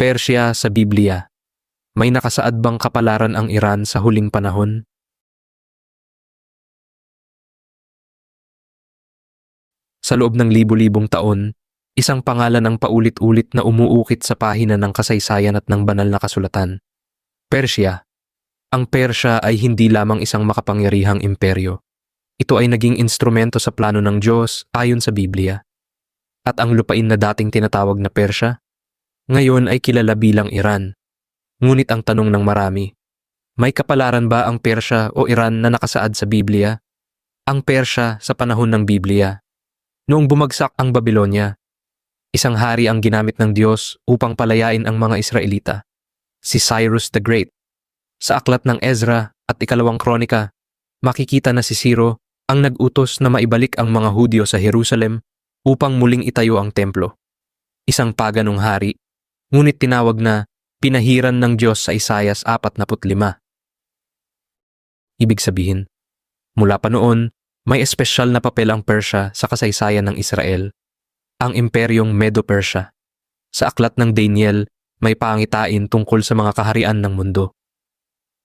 Persya sa Biblia. May nakasaad bang kapalaran ang Iran sa huling panahon? Sa loob ng libu-libong taon, isang pangalan ang paulit-ulit na umuukit sa pahina ng kasaysayan at ng banal na kasulatan. Persya. Ang Persya ay hindi lamang isang makapangyarihang imperyo. Ito ay naging instrumento sa plano ng Diyos ayon sa Biblia. At ang lupain na dating tinatawag na Persya, ngayon ay kilala bilang Iran. Ngunit ang tanong ng marami, may kapalaran ba ang Persya o Iran na nakasaad sa Biblia? Ang Persya sa panahon ng Biblia. Noong bumagsak ang Babylonia, isang hari ang ginamit ng Diyos upang palayain ang mga Israelita, si Cyrus the Great. Sa aklat ng Ezra at ikalawang kronika, makikita na si Ciro ang nag-utos na maibalik ang mga Hudyo sa Jerusalem upang muling itayo ang templo. Isang paganong hari, ngunit tinawag na pinahiran ng Diyos sa Isaias 45. Ibig sabihin, mula pa noon, may espesyal na papel ang Persya sa kasaysayan ng Israel, ang imperyong Medo-Persya. Sa aklat ng Daniel, may pangitain tungkol sa mga kaharian ng mundo.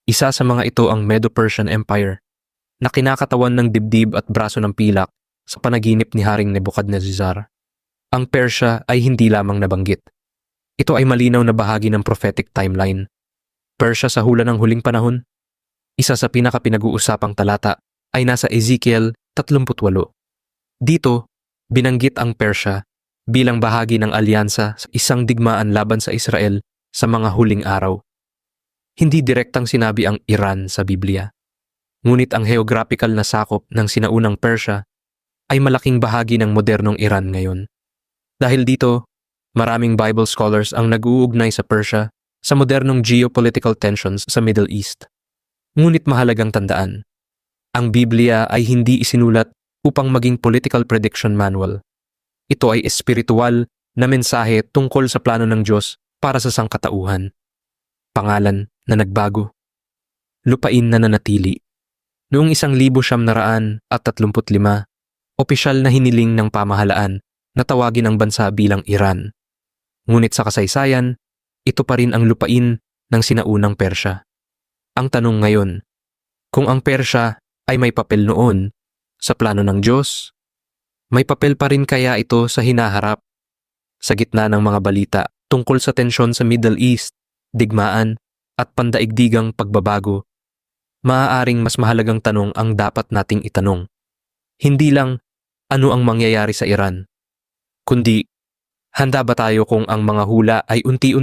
Isa sa mga ito ang Medo-Persian Empire, na kinakatawan ng dibdib at braso ng pilak sa panaginip ni Haring Nebuchadnezzar. Ang Persya ay hindi lamang nabanggit. Ito ay malinaw na bahagi ng prophetic timeline. Persya sa hula ng huling panahon. Isa sa pinaka-pinag-uusapang talata ay nasa Ezekiel 38. Dito, binanggit ang Persya bilang bahagi ng alyansa sa isang digmaan laban sa Israel sa mga huling araw. Hindi direktang sinabi ang Iran sa Biblia. Ngunit ang geographical na sakop ng sinaunang Persya ay malaking bahagi ng modernong Iran ngayon. Dahil dito, maraming Bible scholars ang nag-uugnay sa Persya sa modernong geopolitical tensions sa Middle East. Ngunit mahalagang tandaan, ang Biblia ay hindi isinulat upang maging political prediction manual. Ito ay espiritual na mensahe tungkol sa plano ng Diyos para sa sangkatauhan. Pangalan na nagbago. Lupain na nanatili. Noong 1935, opisyal na hiniling ng pamahalaan na tawagin ang bansa bilang Iran. Ngunit sa kasaysayan, ito pa rin ang lupain ng sinaunang Persya. Ang tanong ngayon, kung ang Persya ay may papel noon sa plano ng Diyos, may papel pa rin kaya ito sa hinaharap? Sa gitna ng mga balita tungkol sa tensyon sa Middle East, digmaan at pandaigdigang pagbabago, maaaring mas mahalagang tanong ang dapat nating itanong. Hindi lang ano ang mangyayari sa Iran, kundi handa ba tayo kung ang mga hula ay unti-unti